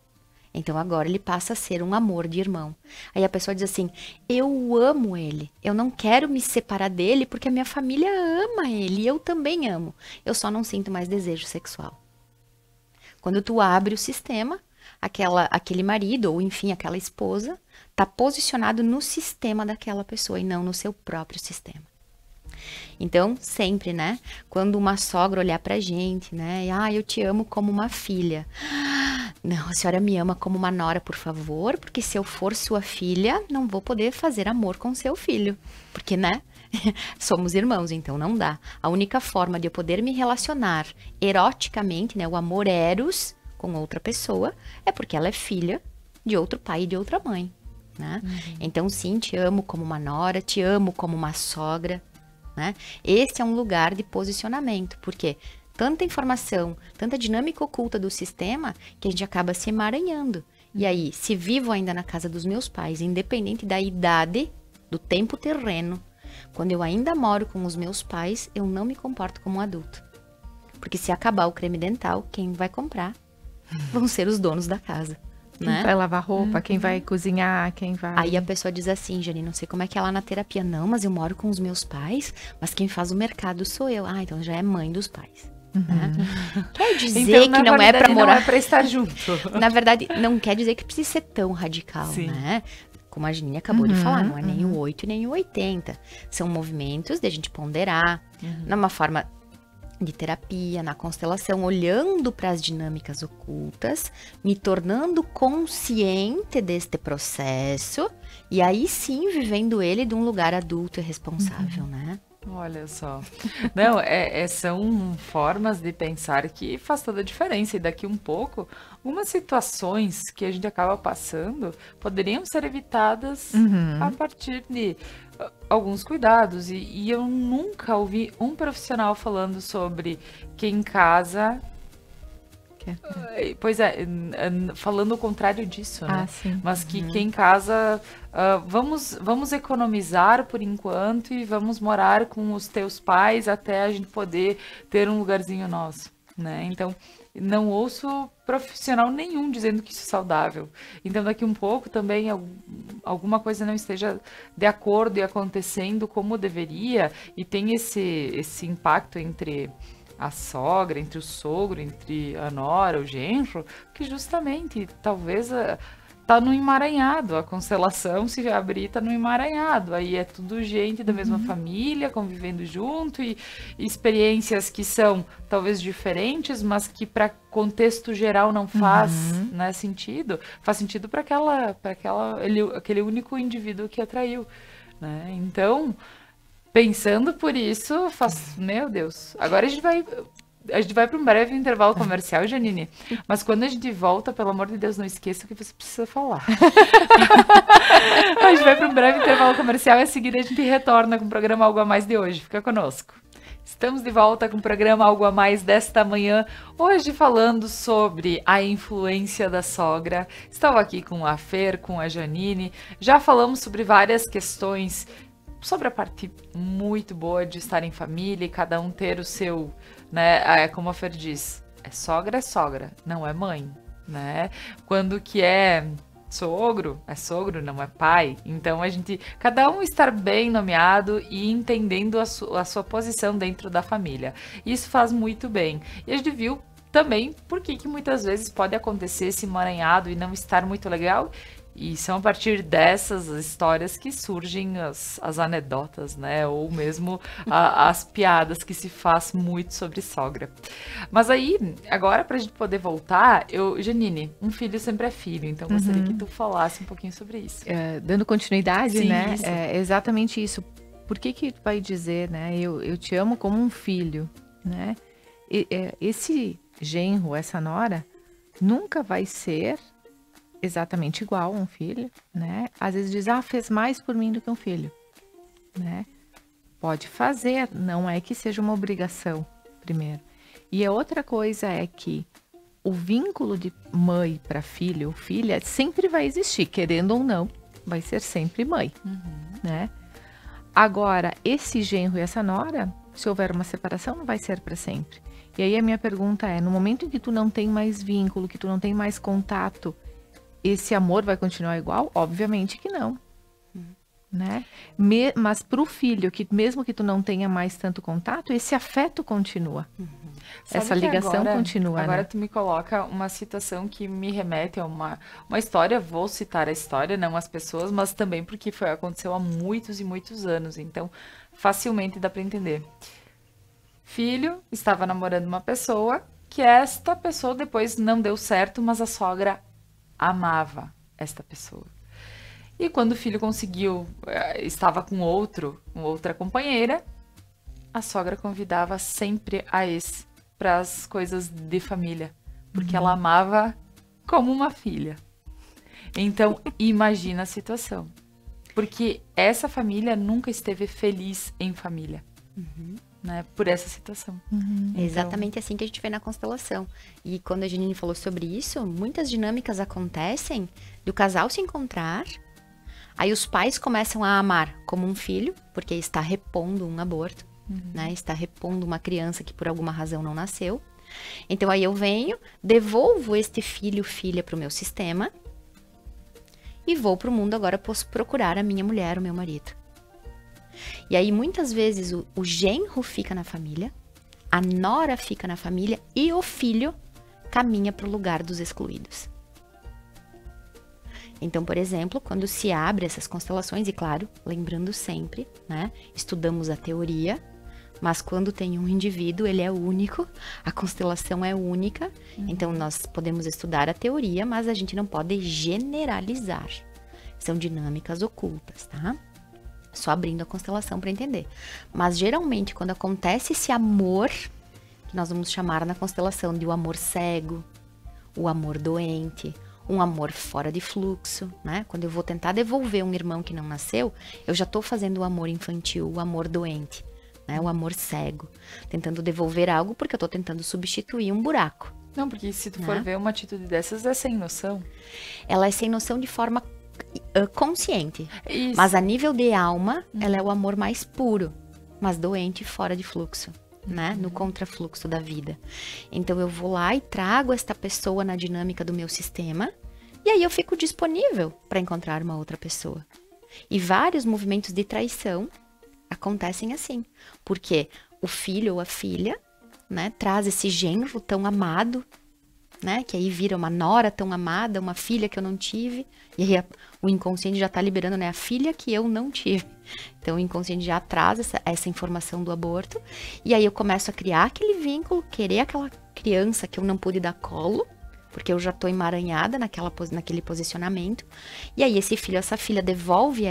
então agora ele passa a ser um amor de irmão. Aí a pessoa diz assim, eu amo ele, eu não quero me separar dele porque a minha família ama ele e eu também amo. Eu só não sinto mais desejo sexual. Quando tu abre o sistema, aquele marido, ou enfim, aquela esposa, está posicionado no sistema daquela pessoa e não no seu próprio sistema. Então, sempre, né? Quando uma sogra olhar pra gente, né? Eu te amo como uma filha. Não, a senhora me ama como uma nora, por favor, porque se eu for sua filha, não vou poder fazer amor com seu filho. Porque, né? Somos irmãos, então não dá. A única forma de eu poder me relacionar eroticamente, né? O amor eros com outra pessoa, é porque ela é filha de outro pai e de outra mãe, né? Então, sim, te amo como uma nora, te amo como uma sogra, né? Esse é um lugar de posicionamento, porque tanta informação, tanta dinâmica oculta do sistema, que a gente acaba se emaranhando. E aí, se vivo ainda na casa dos meus pais, independente da idade, do tempo terreno, quando eu ainda moro com os meus pais, eu não me comporto como um adulto. Porque se acabar o creme dental, quem vai comprar vão ser os donos da casa. Quem né? vai lavar roupa, quem vai cozinhar, quem vai... Aí a pessoa diz assim, Jani, não sei como é que é lá na terapia. Não, mas eu moro com os meus pais, mas quem faz o mercado sou eu. Então já é mãe dos pais. Né? Quer dizer então, que não é pra morar... não é pra estar junto. Na verdade, não quer dizer que precisa ser tão radical, Sim. né? Como a Janine acabou de falar, não é nem o 8 nem o 80. São movimentos de a gente ponderar, numa forma de terapia, na constelação, olhando para as dinâmicas ocultas, me tornando consciente deste processo, e aí sim vivendo ele de um lugar adulto e responsável, né? Olha só. Não, são formas de pensar que faz toda a diferença. E daqui um pouco, algumas situações que a gente acaba passando poderiam ser evitadas a partir de alguns cuidados. E eu nunca ouvi um profissional falando sobre quem casa... Pois é, falando o contrário disso, né? Sim. Mas que quem casa, vamos economizar por enquanto e vamos morar com os teus pais até a gente poder ter um lugarzinho nosso, né? Então, não ouço profissional nenhum dizendo que isso é saudável. Então, daqui um pouco também alguma coisa não esteja de acordo e acontecendo como deveria e tem esse impacto entre... a sogra, entre o sogro, entre a nora, o genro, que justamente talvez tá no emaranhado, a constelação se abrir tá no emaranhado, aí é tudo gente da mesma família, convivendo junto e experiências que são talvez diferentes, mas que para contexto geral não faz né, sentido, faz sentido para aquele único indivíduo que atraiu, né? Então... pensando por isso, meu Deus. Agora a gente vai para um breve intervalo comercial, Janine. Mas quando a gente volta, pelo amor de Deus, não esqueça o que você precisa falar. A gente vai para um breve intervalo comercial e a seguir a gente retorna com o programa Algo a Mais de hoje. Fica conosco. Estamos de volta com o programa Algo a Mais desta manhã, hoje falando sobre a influência da sogra. Estava aqui com a Fer, com a Janine, já falamos sobre várias questões, sobre a parte muito boa de estar em família e cada um ter o seu, né, como a Fer diz, é sogra, não é mãe, né? Quando que é sogro, não é pai. Então cada um estar bem nomeado e entendendo a sua posição dentro da família. Isso faz muito bem. E a gente viu também por que muitas vezes pode acontecer esse emaranhado e não estar muito legal. E são a partir dessas histórias que surgem as anedotas, né? Ou mesmo as piadas que se faz muito sobre sogra. Mas aí, agora pra gente poder voltar, Janine, um filho sempre é filho, então gostaria que tu falasse um pouquinho sobre isso. Dando continuidade, Sim, né? isso. É exatamente isso. Por que tu vai dizer, né? Eu te amo como um filho, né? Esse genro, essa nora, nunca vai ser exatamente igual a um filho, né? Às vezes diz, fez mais por mim do que um filho, né? Pode fazer, não é que seja uma obrigação, primeiro. E a outra coisa é que o vínculo de mãe para filho ou filha sempre vai existir, querendo ou não, vai ser sempre mãe, né? Agora, esse genro e essa nora, se houver uma separação, não vai ser para sempre. E aí a minha pergunta é, no momento em que tu não tem mais vínculo, que tu não tem mais contato, esse amor vai continuar igual? Obviamente que não, né? Mas para o filho, que mesmo que tu não tenha mais tanto contato, esse afeto continua. Sabe essa que ligação agora, continua, Agora né? tu me coloca uma situação que me remete a uma história, vou citar a história, não as pessoas, mas também porque aconteceu há muitos e muitos anos, então facilmente dá para entender. Filho estava namorando uma pessoa que esta pessoa depois não deu certo, mas a sogra amava esta pessoa. E quando o filho estava com outra companheira, a sogra convidava sempre a ex para as coisas de família, porque ela amava como uma filha. Então, imagina a situação. Porque essa família nunca esteve feliz em família, né? Por essa situação. É exatamente assim que a gente vê na constelação. E quando a Janine falou sobre isso, muitas dinâmicas acontecem do casal se encontrar, aí os pais começam a amar como um filho, porque está repondo um aborto, né? Está repondo uma criança que por alguma razão não nasceu. Então aí eu venho, devolvo este filho, filha para o meu sistema e vou para o mundo agora procurar a minha mulher, o meu marido. E aí muitas vezes o genro fica na família, a nora fica na família e o filho caminha para o lugar dos excluídos. Então, por exemplo, quando se abre essas constelações, e claro, lembrando sempre, né, estudamos a teoria, mas quando tem um indivíduo, ele é único, a constelação é única, então nós podemos estudar a teoria, mas a gente não pode generalizar. São dinâmicas ocultas, tá? Só abrindo a constelação para entender. Mas geralmente, quando acontece esse amor, que nós vamos chamar na constelação de o amor cego, o amor doente, um amor fora de fluxo, né? Quando eu vou tentar devolver um irmão que não nasceu, eu já estou fazendo o amor infantil, o amor doente, né? O amor cego, tentando devolver algo porque eu estou tentando substituir um buraco. Não, porque se tu for ver uma atitude dessas, é sem noção. Ela é sem noção de forma consciente, Isso. mas a nível de alma, ela é o amor mais puro, mas doente fora de fluxo, né? No contrafluxo da vida. Então eu vou lá e trago esta pessoa na dinâmica do meu sistema, e aí eu fico disponível para encontrar uma outra pessoa. E vários movimentos de traição acontecem assim, porque o filho ou a filha, né, traz esse genro tão amado, né, que aí vira uma nora tão amada, uma filha que eu não tive, e aí o inconsciente já está liberando, né, a filha que eu não tive. Então o inconsciente já traz essa informação do aborto, e aí eu começo a criar aquele vínculo, querer aquela criança que eu não pude dar colo, porque eu já estou emaranhada naquele posicionamento, e aí esse filho, essa filha devolve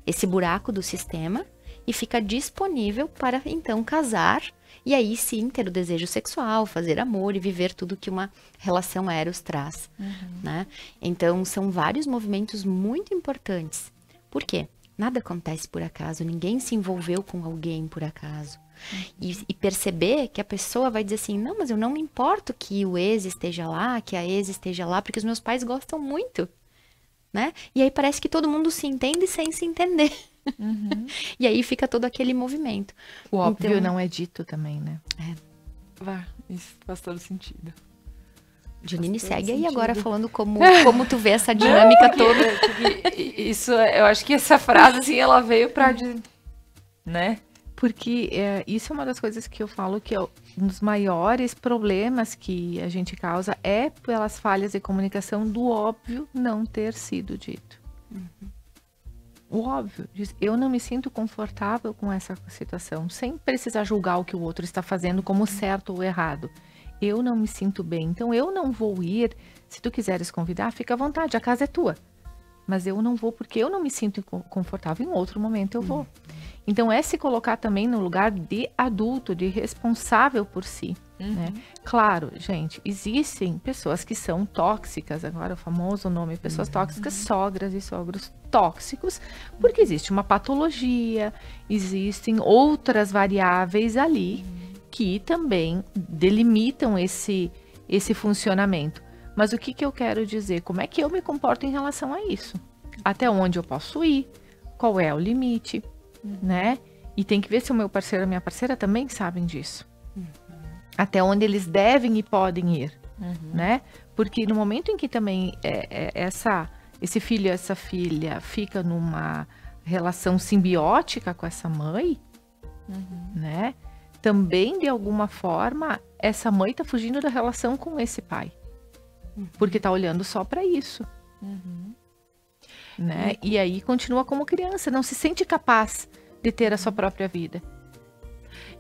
esse buraco do sistema e fica disponível para então casar, e aí sim ter o desejo sexual, fazer amor e viver tudo que uma relação eros traz, né? Então são vários movimentos muito importantes. Por quê? Nada acontece por acaso, ninguém se envolveu com alguém por acaso. E perceber que a pessoa vai dizer assim, não, mas eu não me importo que o ex esteja lá, que a ex esteja lá, porque os meus pais gostam muito, né? E aí parece que todo mundo se entende sem se entender. E aí fica todo aquele movimento. O óbvio Então, não é dito também, né? Isso faz todo sentido. Janine, Faz todo segue aí sentido. agora falando como tu vê essa dinâmica toda. Isso, eu acho que essa frase, assim, ela veio pra... né? Porque isso é uma das coisas que eu falo que um dos maiores problemas que a gente causa é pelas falhas de comunicação do óbvio não ter sido dito. O óbvio, eu não me sinto confortável com essa situação, sem precisar julgar o que o outro está fazendo como certo ou errado. Eu não me sinto bem, então eu não vou ir. Se tu quiseres convidar, fica à vontade, a casa é tua. Mas eu não vou porque eu não me sinto confortável, em outro momento eu vou. Então é se colocar também no lugar de adulto, de responsável por si, né? Claro, gente, existem pessoas que são tóxicas, agora o famoso nome, pessoas tóxicas, sogras e sogros tóxicos, porque existe uma patologia, existem outras variáveis ali que também delimitam esse funcionamento. Mas o que eu quero dizer? Como é que eu me comporto em relação a isso? Até onde eu posso ir? Qual é o limite? Né? E tem que ver se o meu parceiro e a minha parceira também sabem disso. Até onde eles devem e podem ir, né? Porque no momento em que também esse filho e essa filha fica numa relação simbiótica com essa mãe, né? também, de alguma forma, essa mãe tá fugindo da relação com esse pai. Porque tá olhando só para isso. Né? E aí continua como criança, não se sente capaz de ter a sua própria vida.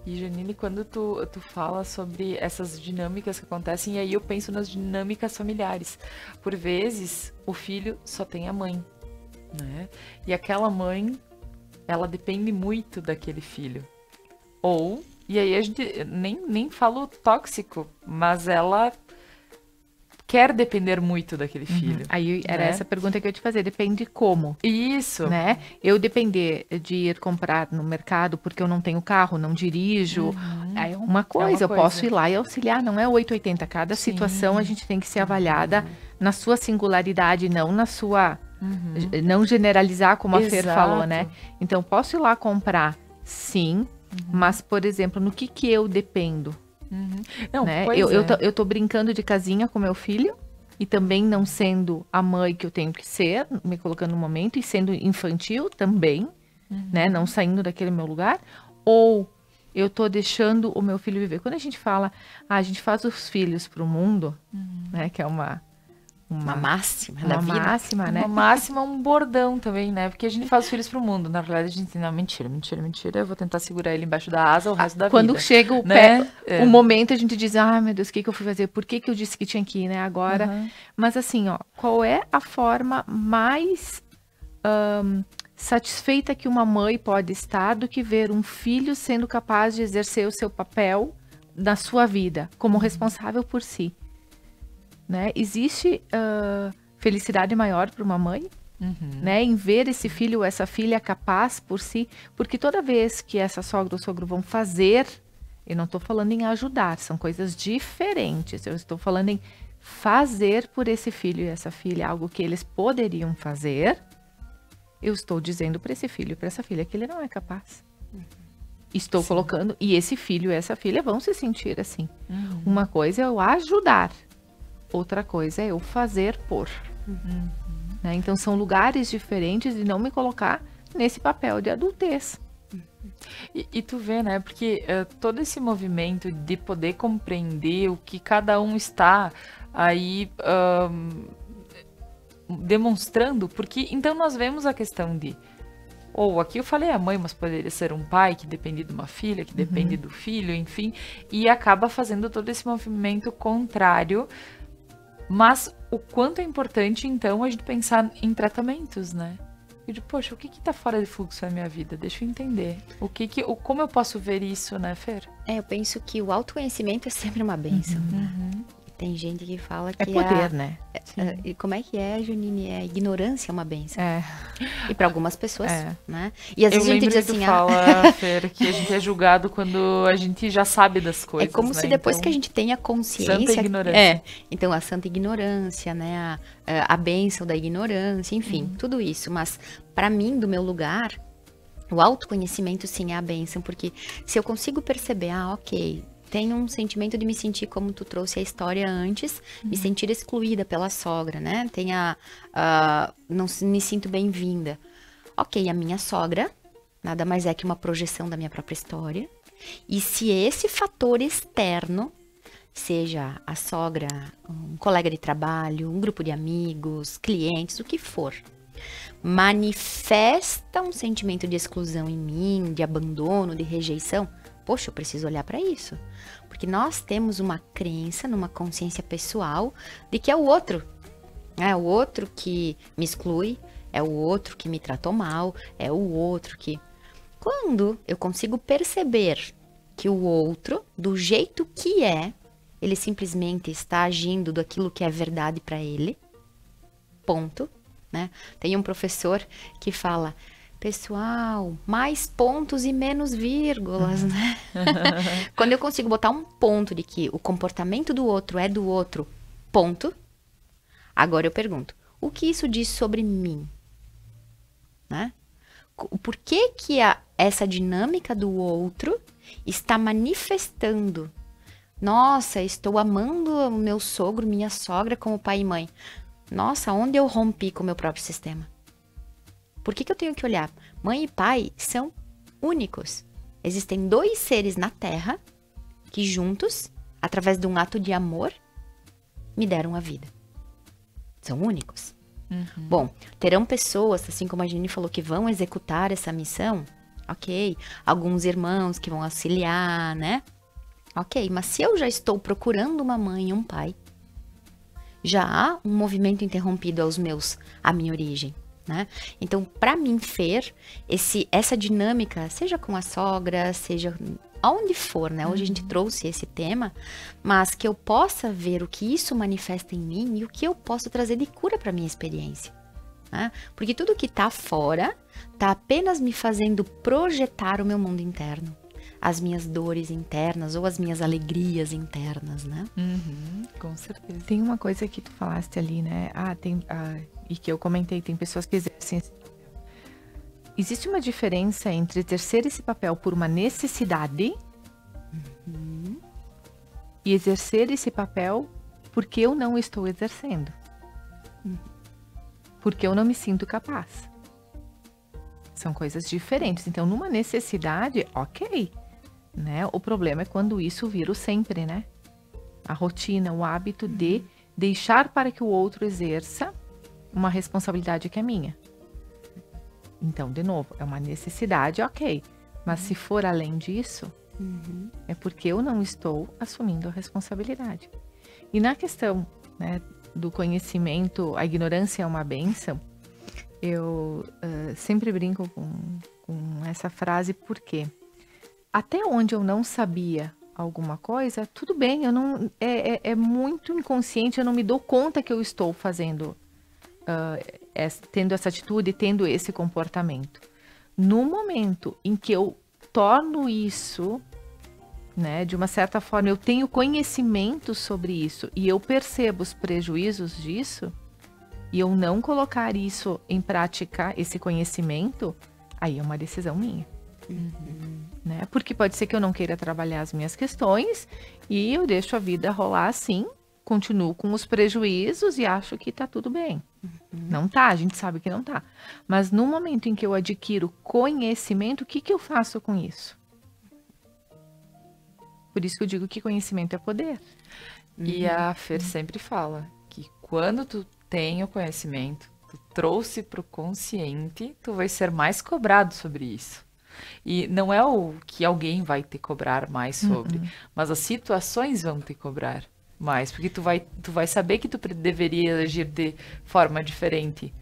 E Janine, quando tu fala sobre essas dinâmicas que acontecem, e aí eu penso nas dinâmicas familiares. Por vezes, o filho só tem a mãe, né? E aquela mãe, ela depende muito daquele filho. Ou, e aí a gente nem falo tóxico, mas ela quer depender muito daquele filho. Aí era né? essa pergunta que eu ia te fazer, depende como. Isso. Né? Eu depender de ir comprar no mercado porque eu não tenho carro, não dirijo, é uma coisa, eu posso ir lá e auxiliar, não é 880. Cada situação a gente tem que ser avaliada na sua singularidade, não na sua... Não generalizar, como a Fer falou, né? Então, posso ir lá comprar, sim, mas, por exemplo, no que eu dependo? Não, né? pois Eu tô brincando de casinha com meu filho e também não sendo a mãe que eu tenho que ser, me colocando no momento, e sendo infantil também, né? Não saindo daquele meu lugar. Ou eu tô deixando o meu filho viver. Quando a gente fala, a gente faz os filhos pro mundo, né? Que é uma máxima da vida. Máxima, né? Uma máxima, um bordão também, né? Porque a gente faz os filhos pro mundo. Na verdade, a gente diz, não, mentira. Eu vou tentar segurar ele embaixo da asa o resto da vida. Quando chega o né? o momento, a gente diz, meu Deus, o que eu fui fazer? Por que eu disse que tinha que ir, né? Agora. Mas assim, ó, qual é a forma mais satisfeita que uma mãe pode estar do que ver um filho sendo capaz de exercer o seu papel na sua vida, como responsável por si? Né? Existe felicidade maior para uma mãe, né? Em ver esse filho ou essa filha capaz por si, porque toda vez que essa sogra ou sogro vão fazer, eu não estou falando em ajudar, são coisas diferentes, eu estou falando em fazer por esse filho e essa filha algo que eles poderiam fazer, eu estou dizendo para esse filho e para essa filha que ele não é capaz. Estou colocando, e esse filho e essa filha vão se sentir assim. Uma coisa é eu ajudar, outra coisa é eu fazer por. Né? Então, são lugares diferentes de não me colocar nesse papel de adultez. E tu vê, né? Porque todo esse movimento de poder compreender o que cada um está aí demonstrando, porque então nós vemos a questão de... Ou aqui eu falei a mãe, mas poderia ser um pai que depende de uma filha, que depende do filho, enfim. E acaba fazendo todo esse movimento contrário. Mas o quanto é importante, então, a gente pensar em tratamentos, né? E de, poxa, o que tá fora de fluxo na minha vida? Deixa eu entender. Como eu posso ver isso, né, Fer? Eu penso que o autoconhecimento é sempre uma bênção. Tem gente que fala que é poder, né? E como é que é, Janine? A ignorância é uma bênção. E para algumas pessoas, né? E às eu vezes a gente diz que assim... tu fala, Fer, que a gente é julgado quando a gente já sabe das coisas, É como se depois então, que a gente tem a consciência... Santa ignorância. Então, a santa ignorância, né? A bênção da ignorância, enfim, tudo isso. Mas, para mim, do meu lugar, o autoconhecimento, sim, é a bênção. Porque se eu consigo perceber, ok... Tenho um sentimento de me sentir, como tu trouxe a história antes, me sentir excluída pela sogra, né? Não me sinto bem-vinda. Ok, a minha sogra nada mais é que uma projeção da minha própria história. E se esse fator externo, seja a sogra, um colega de trabalho, um grupo de amigos, clientes, o que for, manifesta um sentimento de exclusão em mim, de abandono, de rejeição, poxa, eu preciso olhar para isso. Porque nós temos uma crença, numa consciência pessoal, de que é o outro. É o outro que me exclui, é o outro que me tratou mal, é o outro que... Quando eu consigo perceber que o outro, do jeito que é, ele simplesmente está agindo daquilo que é verdade para ele, ponto, né? Tem um professor que fala... Pessoal, mais pontos e menos vírgulas, né? Quando eu consigo botar um ponto de que o comportamento do outro é do outro, ponto. Agora eu pergunto, o que isso diz sobre mim? Né? Por que essa dinâmica do outro está manifestando? Nossa, estou amando o meu sogro, minha sogra como pai e mãe. Nossa, onde eu rompi com o meu próprio sistema? Por que eu tenho que olhar? Mãe e pai são únicos. Existem 2 seres na Terra que juntos, através de um ato de amor, me deram a vida. São únicos. Bom, terão pessoas, assim como a Jenny falou, que vão executar essa missão. Ok. Alguns irmãos que vão auxiliar, né? Ok. Mas se eu já estou procurando uma mãe e um pai, já há um movimento interrompido à minha origem, né? Então, para mim, Fer, essa dinâmica, seja com a sogra, seja aonde for, né? Hoje a gente trouxe esse tema, mas que eu possa ver o que isso manifesta em mim e o que eu posso trazer de cura para minha experiência, né? Porque tudo que tá fora tá apenas me fazendo projetar o meu mundo interno, as minhas dores internas ou as minhas alegrias internas, né? Com certeza. Tem uma coisa que tu falaste ali, né? E que eu comentei, tem pessoas que exercem esse papel. Existe uma diferença entre exercer esse papel por uma necessidade e exercer esse papel porque eu não estou exercendo. Porque eu não me sinto capaz. São coisas diferentes. Então, numa necessidade, ok, né? O problema é quando isso vira o sempre, né? A rotina, o hábito de deixar para que o outro exerça uma responsabilidade que é minha. Então, de novo, é uma necessidade, ok. Mas se for além disso, é porque eu não estou assumindo a responsabilidade. E na questão, né, do conhecimento, a ignorância é uma bênção, eu sempre brinco com essa frase, porque até onde eu não sabia alguma coisa, tudo bem, eu não é muito inconsciente, eu não me dou conta que eu estou fazendo, tendo essa atitude, tendo esse comportamento. No momento em que eu torno isso, né, de uma certa forma, eu tenho conhecimento sobre isso e eu percebo os prejuízos disso, e eu não colocar isso em prática, esse conhecimento, aí é uma decisão minha. Né? Porque pode ser que eu não queira trabalhar as minhas questões e eu deixo a vida rolar assim, continuo com os prejuízos e acho que tá tudo bem. Não tá, a gente sabe que não tá. Mas no momento em que eu adquiro conhecimento, o que eu faço com isso? Por isso que eu digo que conhecimento é poder. E a Fer sempre fala que quando tu tem o conhecimento, tu trouxe pro consciente, tu vai ser mais cobrado sobre isso. E não é o que alguém vai te cobrar mais sobre, mas as situações vão te cobrar mais, porque tu vai saber que tu deveria agir de forma diferente,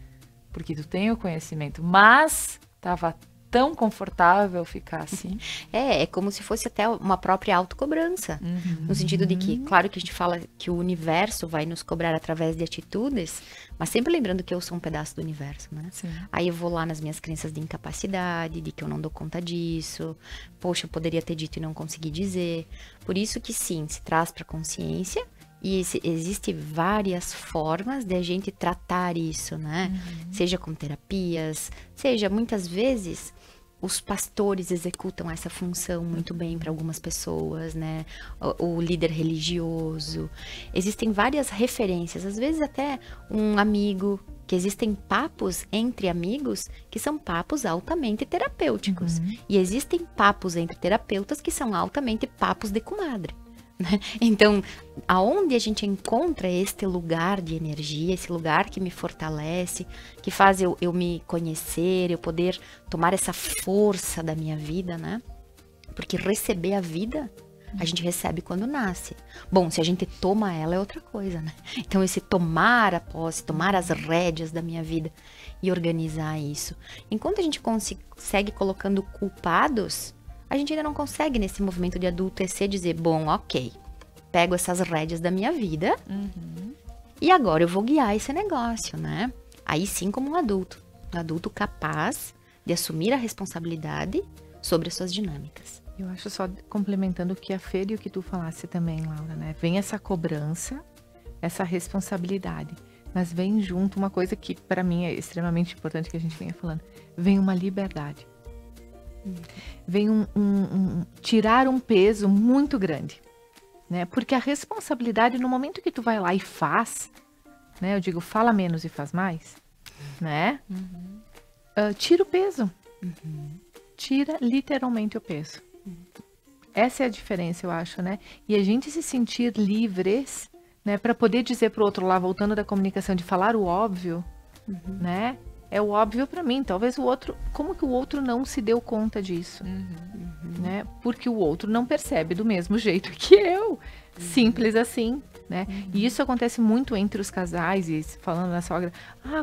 porque tu tem o conhecimento, mas tava tão confortável ficar assim. É como se fosse até uma própria autocobrança. No sentido de que, claro que a gente fala que o universo vai nos cobrar através de atitudes, mas sempre lembrando que eu sou um pedaço do universo, né? Sim. Aí eu vou lá nas minhas crenças de incapacidade, de que eu não dou conta disso. Poxa, eu poderia ter dito e não consegui dizer. Por isso que sim, se traz para consciência. E existem várias formas de a gente tratar isso, né? Seja com terapias, seja muitas vezes os pastores executam essa função muito bem para algumas pessoas, né? O líder religioso. Existem várias referências, às vezes até um amigo, que existem papos entre amigos que são papos altamente terapêuticos. E existem papos entre terapeutas que são altamente papos de comadre. Então, aonde a gente encontra este lugar de energia, esse lugar que me fortalece, que faz eu me conhecer, eu poder tomar essa força da minha vida, né? Porque receber a vida, a gente recebe quando nasce. Bom, se a gente toma ela é outra coisa, né? Então, esse tomar a posse, tomar as rédeas da minha vida e organizar isso. Enquanto a gente consegue colocando culpados, a gente ainda não consegue, nesse movimento de adultecer, dizer, bom, ok, pego essas rédeas da minha vida e agora eu vou guiar esse negócio, né? Aí sim como um adulto capaz de assumir a responsabilidade sobre as suas dinâmicas. Eu acho, só complementando o que a Fer e o que tu falasse também, Laura, né? Vem essa cobrança, essa responsabilidade, mas vem junto uma coisa que para mim é extremamente importante que a gente venha falando, vem uma liberdade. Vem tirar um peso muito grande, né? Porque a responsabilidade, no momento que tu vai lá e faz, né? Eu digo, fala menos e faz mais, né? Tira o peso. Tira literalmente o peso. Essa é a diferença, eu acho, né? E a gente se sentir livres, né? Para poder dizer pro outro lá, voltando da comunicação, de falar o óbvio, né? É o óbvio para mim. Talvez o outro... Como que o outro não se deu conta disso? Né? Porque o outro não percebe do mesmo jeito que eu. Simples assim, né? E isso acontece muito entre os casais, e falando da sogra,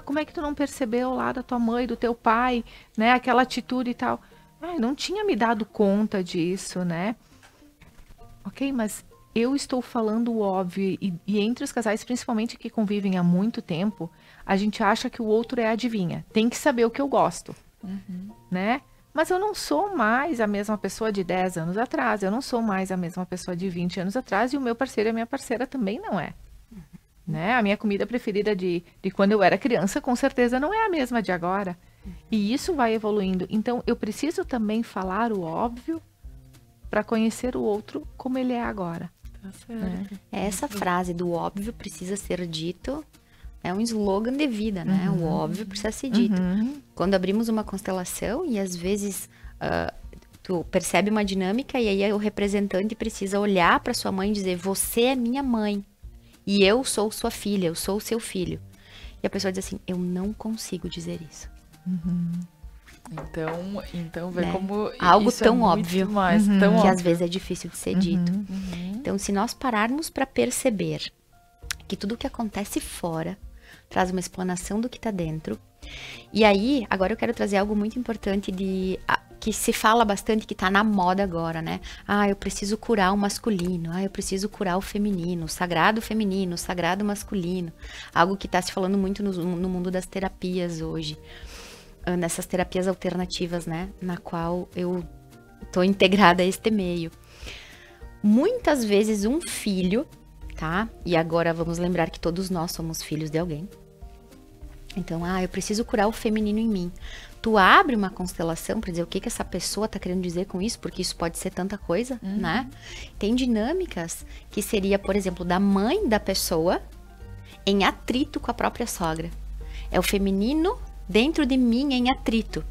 como é que tu não percebeu lá da tua mãe, do teu pai, né? Aquela atitude e tal. Eu não tinha me dado conta disso, né? Ok, mas eu estou falando o óbvio, e entre os casais, principalmente que convivem há muito tempo, a gente acha que o outro é adivinha. Tem que saber o que eu gosto, né? Mas eu não sou mais a mesma pessoa de 10 anos atrás, eu não sou mais a mesma pessoa de 20 anos atrás, e o meu parceiro e a minha parceira também não é. Né? A minha comida preferida de quando eu era criança, com certeza não é a mesma de agora. E isso vai evoluindo. Então, eu preciso também falar o óbvio para conhecer o outro como ele é agora. Tá certo. Essa frase do óbvio precisa ser dito é um slogan de vida, né? O óbvio precisa ser dito. Quando abrimos uma constelação e às vezes tu percebe uma dinâmica e aí o representante precisa olhar para sua mãe e dizer: você é minha mãe e eu sou sua filha, eu sou o seu filho. E a pessoa diz assim: eu não consigo dizer isso. Então vê como algo isso tão é muito óbvio, mais, tão que óbvio. às vezes é difícil de ser dito. Então, se nós pararmos para perceber que tudo que acontece fora traz uma explanação do que está dentro. E aí, agora eu quero trazer algo muito importante que se fala bastante, que está na moda agora, né? Eu preciso curar o masculino, eu preciso curar o feminino, o sagrado feminino, o sagrado masculino. Algo que está se falando muito no mundo das terapias hoje. Nessas terapias alternativas, né? Na qual eu estou integrada a este meio. Muitas vezes um filho, tá? E agora vamos lembrar que todos nós somos filhos de alguém. Então, eu preciso curar o feminino em mim. Tu abre uma constelação para dizer o que essa pessoa tá querendo dizer com isso, porque isso pode ser tanta coisa, né? Tem dinâmicas que seria, por exemplo, da mãe da pessoa em atrito com a própria sogra. É o feminino dentro de mim em atrito.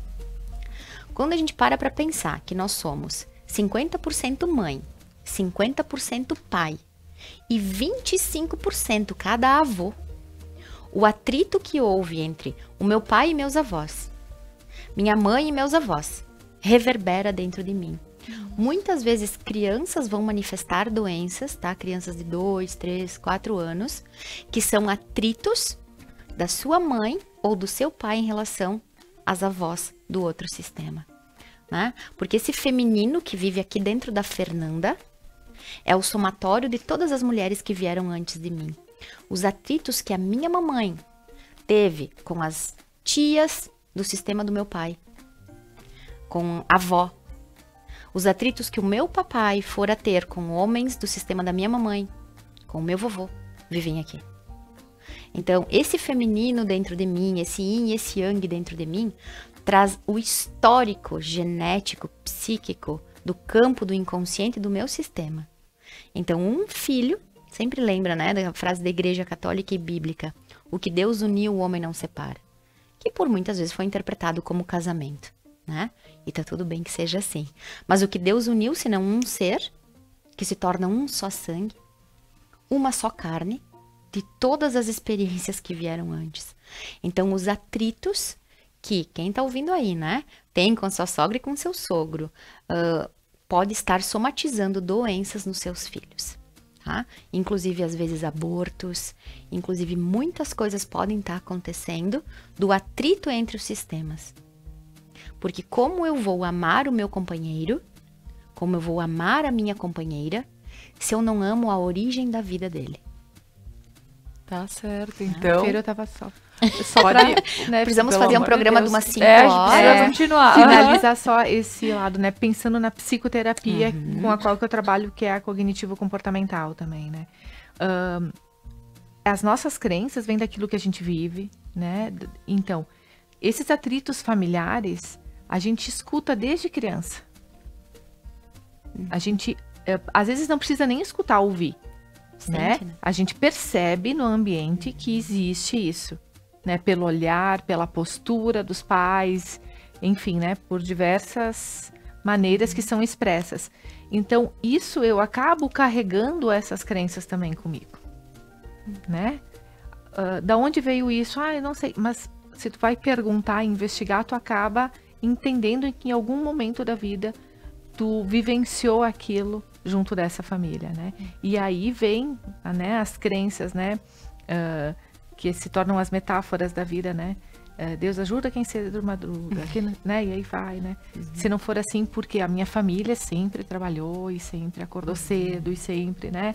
Quando a gente para pensar que nós somos 50% mãe, 50% pai e 25% cada avô, o atrito que houve entre o meu pai e meus avós, minha mãe e meus avós, reverbera dentro de mim. Muitas vezes crianças vão manifestar doenças, tá? Crianças de 2, 3, 4 anos, que são atritos da sua mãe ou do seu pai em relação às avós do outro sistema, né? Porque esse feminino que vive aqui dentro da Fernanda é o somatório de todas as mulheres que vieram antes de mim. Os atritos que a minha mamãe teve com as tias do sistema do meu pai, com a avó, os atritos que o meu papai fora ter com homens do sistema da minha mamãe, com o meu vovô, vivem aqui. Então, esse feminino dentro de mim, esse yin e esse yang dentro de mim, traz o histórico, genético, psíquico, do campo do inconsciente do meu sistema. Então, um filho, sempre lembra, né, da frase da Igreja Católica e Bíblica, o que Deus uniu, o homem não separa. Que por muitas vezes foi interpretado como casamento, né? E tá tudo bem que seja assim. Mas o que Deus uniu, senão um ser, que se torna um só sangue, uma só carne, de todas as experiências que vieram antes. Então, os atritos que quem está ouvindo aí, né, tem com sua sogra e com seu sogro, pode estar somatizando doenças nos seus filhos, tá? Inclusive, às vezes, abortos, inclusive, muitas coisas podem estar acontecendo do atrito entre os sistemas. Porque como eu vou amar o meu companheiro, como eu vou amar a minha companheira, se eu não amo a origem da vida dele? Tá certo, então. Eu tava só pra, né, precisamos fazer um programa de umas 5 horas. Precisa continuar. Finalizar só esse lado, né? Pensando na psicoterapia com a qual que eu trabalho, que é a cognitivo-comportamental também, né? As nossas crenças vêm daquilo que a gente vive, né? Então, esses atritos familiares, a gente escuta desde criança. A gente, às vezes, não precisa nem escutar, ouvir. Né? A gente percebe no ambiente que existe isso, né? Pelo olhar, pela postura dos pais, enfim, né? Por diversas maneiras que são expressas. Então, isso eu acabo carregando essas crenças também comigo, né? Da onde veio isso? Eu não sei. Mas se tu vai perguntar, investigar, tu acaba entendendo que em algum momento da vida tu vivenciou aquilo junto dessa família, né? E aí vem, né, as crenças, né, que se tornam as metáforas da vida, né? Deus ajuda quem cedo madruga, né? E aí vai, né? Se não for assim, porque a minha família sempre trabalhou e sempre acordou cedo e sempre, né?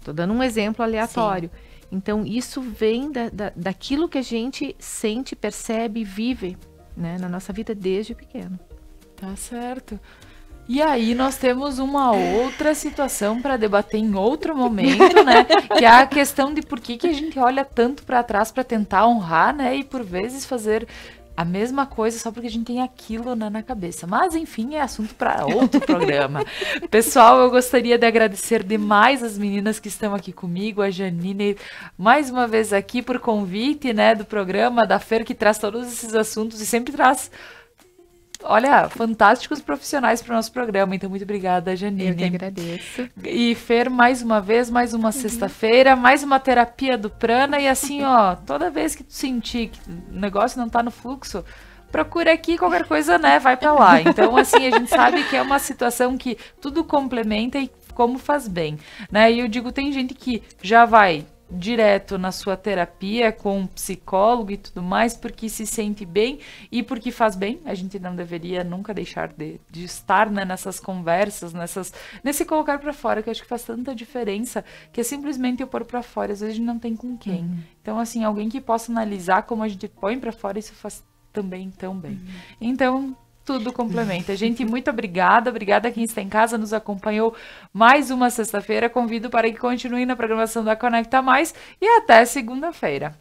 Tô dando um exemplo aleatório. Sim. Então, isso vem daquilo que a gente sente, percebe e vive, né, na nossa vida desde pequeno. Tá certo. E aí nós temos uma outra situação para debater em outro momento, né? Que é a questão de por que a gente olha tanto para trás para tentar honrar, né? E por vezes fazer a mesma coisa só porque a gente tem aquilo na cabeça. Mas, enfim, é assunto para outro programa. Pessoal, eu gostaria de agradecer demais as meninas que estão aqui comigo, a Janine, mais uma vez aqui por convite, né, do programa, da Fer, que traz todos esses assuntos e sempre traz, olha, fantásticos profissionais para o nosso programa. Então, muito obrigada, Janine. Eu que agradeço. E Fer, mais uma vez, mais uma sexta-feira, mais uma terapia do Prana. E assim, ó, toda vez que tu sentir que o negócio não tá no fluxo, procura aqui, qualquer coisa, né, vai para lá. Então, assim, a gente sabe que é uma situação que tudo complementa e como faz bem, né? E eu digo, tem gente que já vai direto na sua terapia com um psicólogo e tudo mais, porque se sente bem e porque faz bem. A gente não deveria nunca deixar de estar, né, nessas conversas, nesse colocar para fora, que eu acho que faz tanta diferença, que é simplesmente eu pôr para fora. Às vezes a gente não tem com quem. Então, assim, alguém que possa analisar como a gente põe para fora, isso faz também tão bem. Então, tudo complementa. Gente, muito obrigada. Obrigada a quem está em casa, nos acompanhou mais uma sexta-feira. Convido para que continue na programação da Conecta Mais e até segunda-feira.